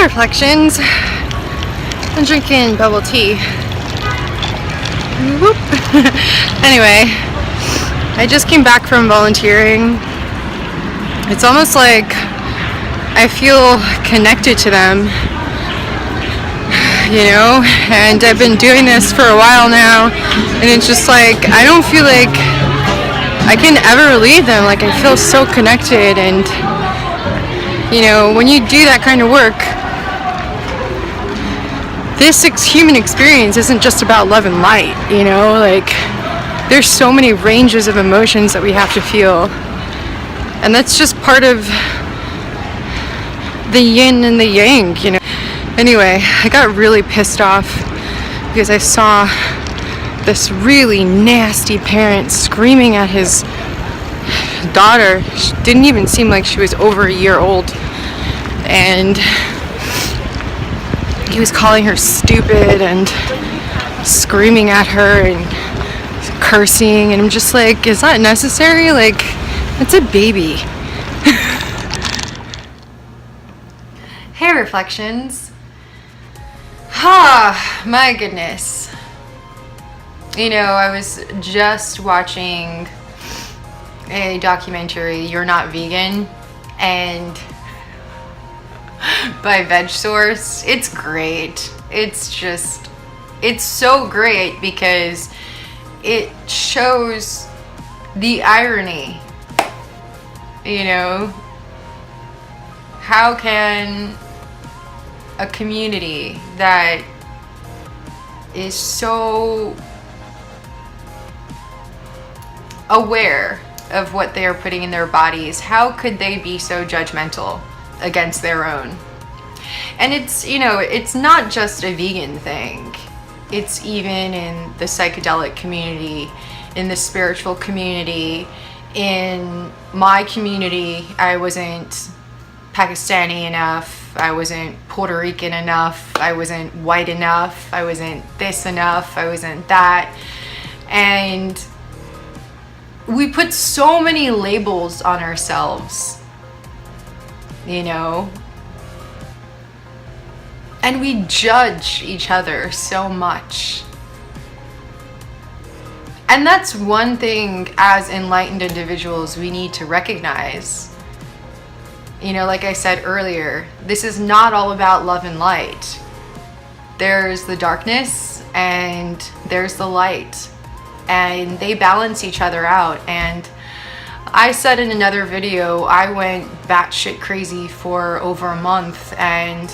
Hey, reflections. I'm drinking bubble tea. Whoop. Anyway, I just came back from volunteering. It's almost like I feel connected to them, and I've been doing this for a while now, and it's just like I don't feel like I can ever leave them. Like, I feel so connected, and when you do that kind of work, this human experience isn't just about love and light, like there's so many ranges of emotions that we have to feel, and that's just part of the yin and the yang. Anyway, I got really pissed off because I saw this really nasty parent screaming at his daughter. She didn't even seem like she was over a year old, and he was calling her stupid and screaming at her and cursing, and I'm just like, is that necessary? Like, it's a baby. Hey, reflections. My goodness. I was just watching a documentary, You're Not Vegan, and by Veg Source. It's great. It's so great because it shows the irony. How can a community that is so aware of what they are putting in their bodies, how could they be so judgmental against their own? And it's not just a vegan thing. It's even in the psychedelic community, in the spiritual community, in my community. I wasn't Pakistani enough, I wasn't Puerto Rican enough, I wasn't white enough, I wasn't this enough, I wasn't that. And we put so many labels on ourselves, and we judge each other so much. And that's one thing as enlightened individuals we need to recognize. Like I said earlier, this is not all about love and light. There's the darkness and there's the light, and they balance each other out. And I said in another video, I went batshit crazy for over a month, and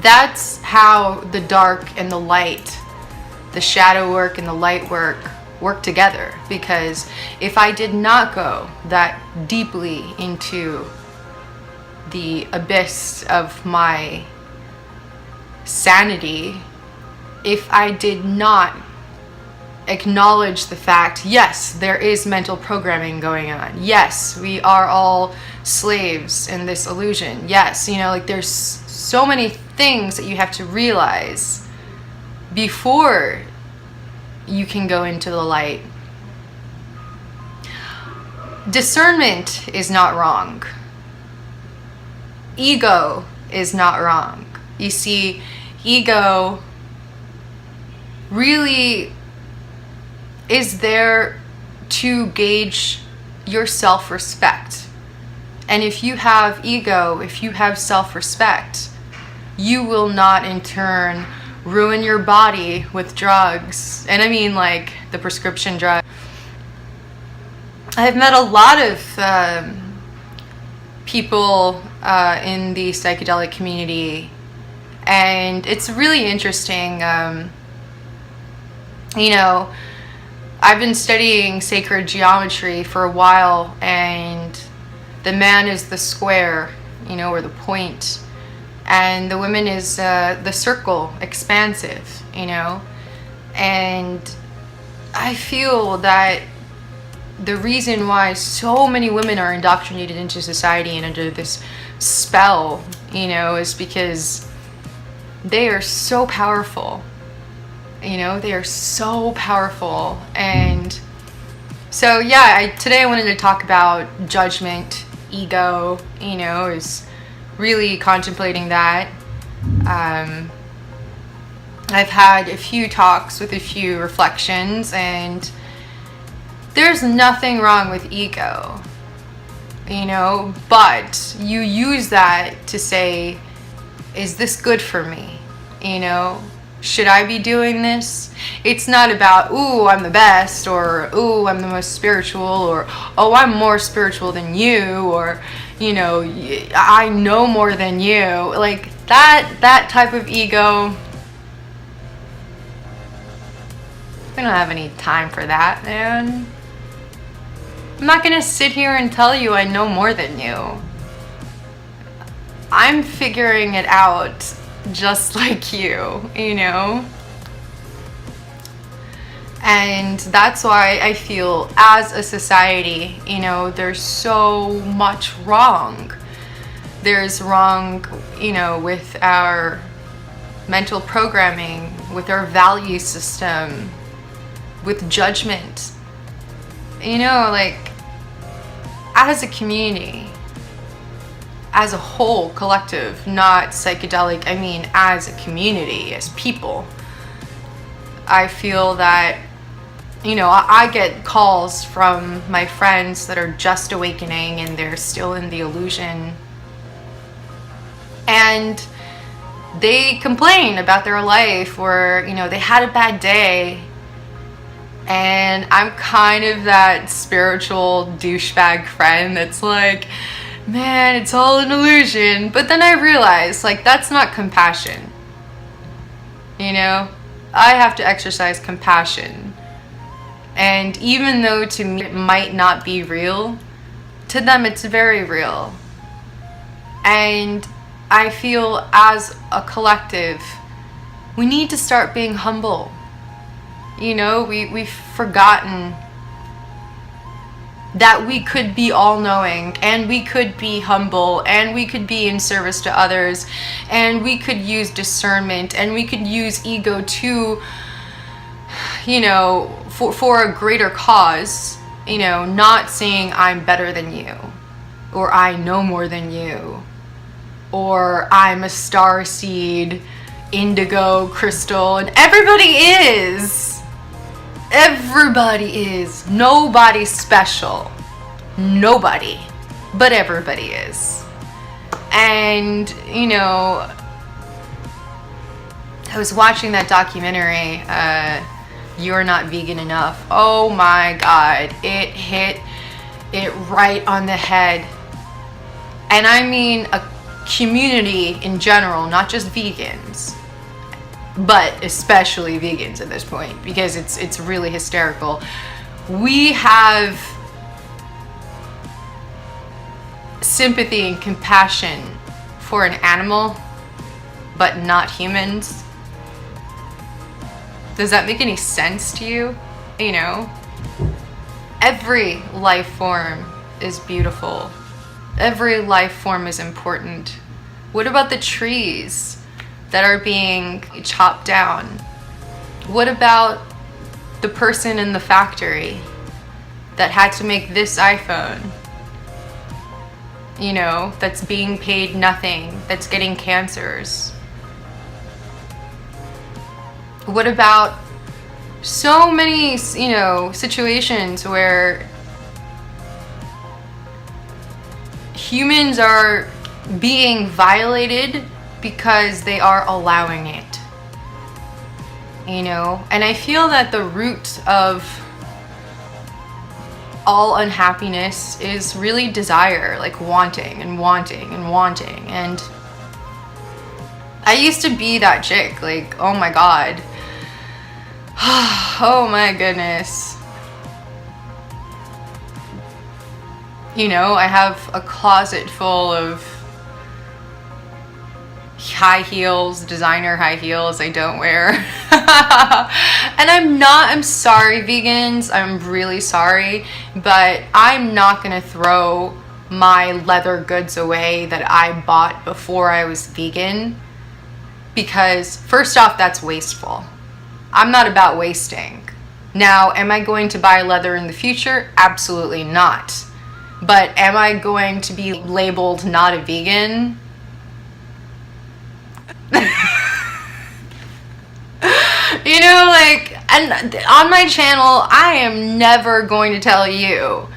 that's how the dark and the light, the shadow work and the light work together. Because if I did not go that deeply into the abyss of my sanity, if I did not acknowledge the fact, yes, there is mental programming going on, yes, we are all slaves in this illusion, yes, there's so many things that you have to realize before you can go into the light. Discernment is not wrong. Ego is not wrong. You see, ego really is there to gauge your self-respect. And if you have ego, if you have self-respect, you will not in turn ruin your body with drugs. And I mean like the prescription drug. I've met a lot of people in the psychedelic community, and it's really interesting. I've been studying sacred geometry for a while, and the man is the square, or the point, and the woman is the circle, expansive, and I feel that the reason why so many women are indoctrinated into society and under this spell, is because they are so powerful. They are so powerful. And so yeah, today I wanted to talk about judgment, ego, is really contemplating that. I've had a few talks with a few reflections, and there's nothing wrong with ego, you know, but you use that to say, is this good for me? You know, should I be doing this? It's not about, ooh, I'm the best, or ooh, I'm the most spiritual, or oh, I'm more spiritual than you, or, you know, I know more than you. Like that type of ego, we don't have any time for that, man. I'm not gonna sit here and tell you I know more than you. I'm figuring it out just like you, you know? And that's why I feel as a society, you know, there's so much wrong. There's wrong, you know, with our mental programming, with our value system, with judgment. You know, like, as a community, as a whole collective, not psychedelic, I mean as a community, as people, I feel that, you know, I get calls from my friends that are just awakening and they're still in the illusion, and they complain about their life, or, you know, they had a bad day. And I'm kind of that spiritual douchebag friend that's like, man, it's all an illusion. But then I realize, like, that's not compassion. You know, I have to exercise compassion. And even though to me it might not be real, to them it's very real. And I feel as a collective, we need to start being humble. You know, we've forgotten that we could be all-knowing, and we could be humble, and we could be in service to others, and we could use discernment, and we could use ego to, you know, for a greater cause, you know, not saying I'm better than you, or I know more than you, or I'm a star seed, indigo, crystal, and everybody is. Everybody is. Nobody's special. Nobody. But everybody is. And, you know, I was watching that documentary, You're Not Vegan Enough. Oh my God. It hit it right on the head. And I mean a community in general, not just vegans, but especially vegans at this point, because it's really hysterical. We have sympathy and compassion for an animal, but not humans. Does that make any sense to you? You know, every life form is beautiful. Every life form is important. What about the trees that are being chopped down? What about the person in the factory that had to make this iPhone? You know, that's being paid nothing, that's getting cancers. What about so many, you know, situations where humans are being violated because they are allowing it, you know? And I feel that the root of all unhappiness is really desire, like wanting and wanting and wanting. And I used to be that chick, like, oh my God. Oh my goodness. You know, I have a closet full of high heels, designer high heels I don't wear. And I'm sorry, vegans, I'm really sorry, but I'm not gonna throw my leather goods away that I bought before I was vegan, because first off, that's wasteful. I'm not about wasting. Now, am I going to buy leather in the future? Absolutely not. But am I going to be labeled not a vegan? You know, like, and on my channel, I am never going to tell you,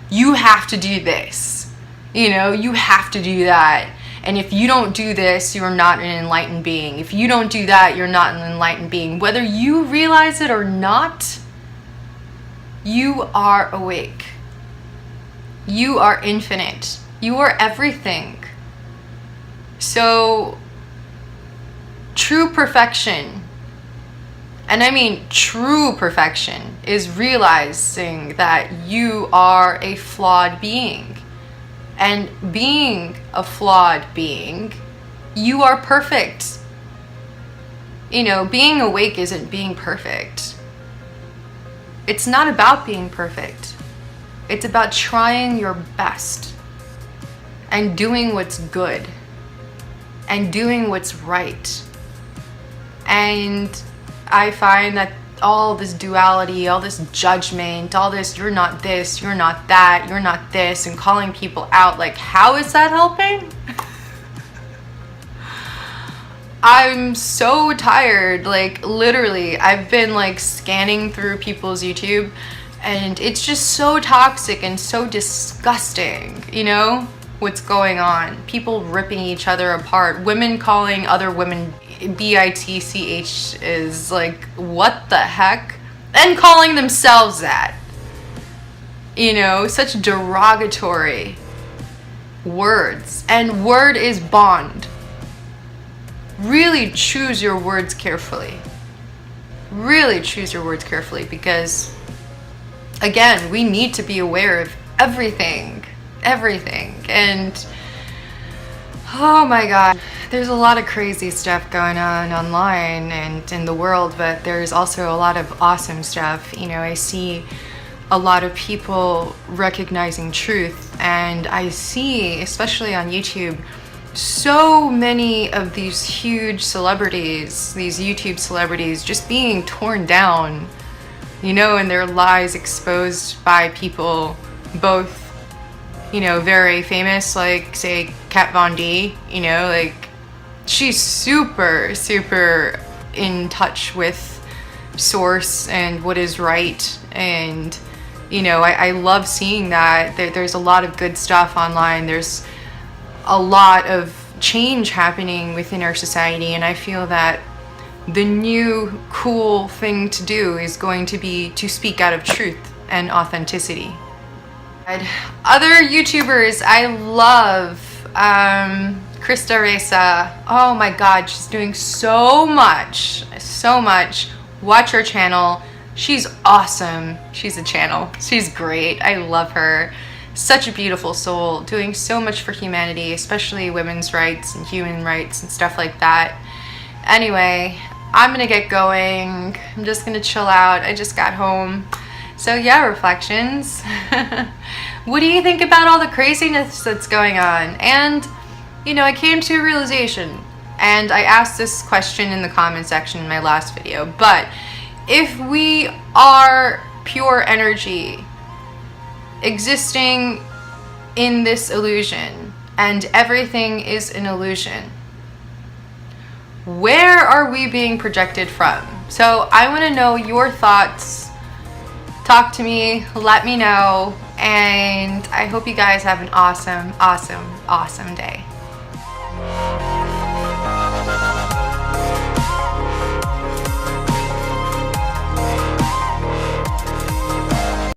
you have to do this. You know, you have to do that. And if you don't do this, you're not an enlightened being. If you don't do that, you're not an enlightened being. Whether you realize it or not, you are awake. You are infinite. You are everything. So, true perfection, and I mean true perfection, is realizing that you are a flawed being. And being a flawed being, you are perfect. You know, being awake isn't being perfect. It's not about being perfect. It's about trying your best and doing what's good and doing what's right. And I find that all this duality, all this judgment, all this you're not this, you're not that, you're not this, and calling people out, like, how is that helping? I'm so tired. Like, literally, I've been like scanning through people's YouTube, and it's just so toxic and so disgusting, you know, what's going on. People ripping each other apart, women calling other women bitch is like, what the heck? And calling themselves that. You know, such derogatory words. And word is bond. Really choose your words carefully. Really choose your words carefully, because again, we need to be aware of everything. And oh my god, there's a lot of crazy stuff going on online and in the world, but there's also a lot of awesome stuff. You know, I see a lot of people recognizing truth, and I see, especially on YouTube, so many of these huge celebrities, these YouTube celebrities, just being torn down, you know, and their lies exposed by people, both, you know, very famous, like, say, Kat Von D, you know, like, she's super in touch with source and what is right. And, you know, I love seeing that. There's a lot of good stuff online. There's a lot of change happening within our society, and I feel that the new cool thing to do is going to be to speak out of truth and authenticity. Other YouTubers, I love krista. Oh my god, she's doing so much. Watch her channel. She's awesome. She's a channel. She's great. I love her. Such a beautiful soul, doing so much for humanity, especially women's rights and human rights and stuff like that. Anyway, I'm gonna get going. I'm just gonna chill out. I just got home. So yeah, reflections. What do you think about all the craziness that's going on? And, you know, I came to a realization, and I asked this question in the comment section in my last video, but if we are pure energy existing in this illusion, and everything is an illusion, where are we being projected from? So I want to know your thoughts. Talk to me, let me know, and I hope you guys have an awesome day.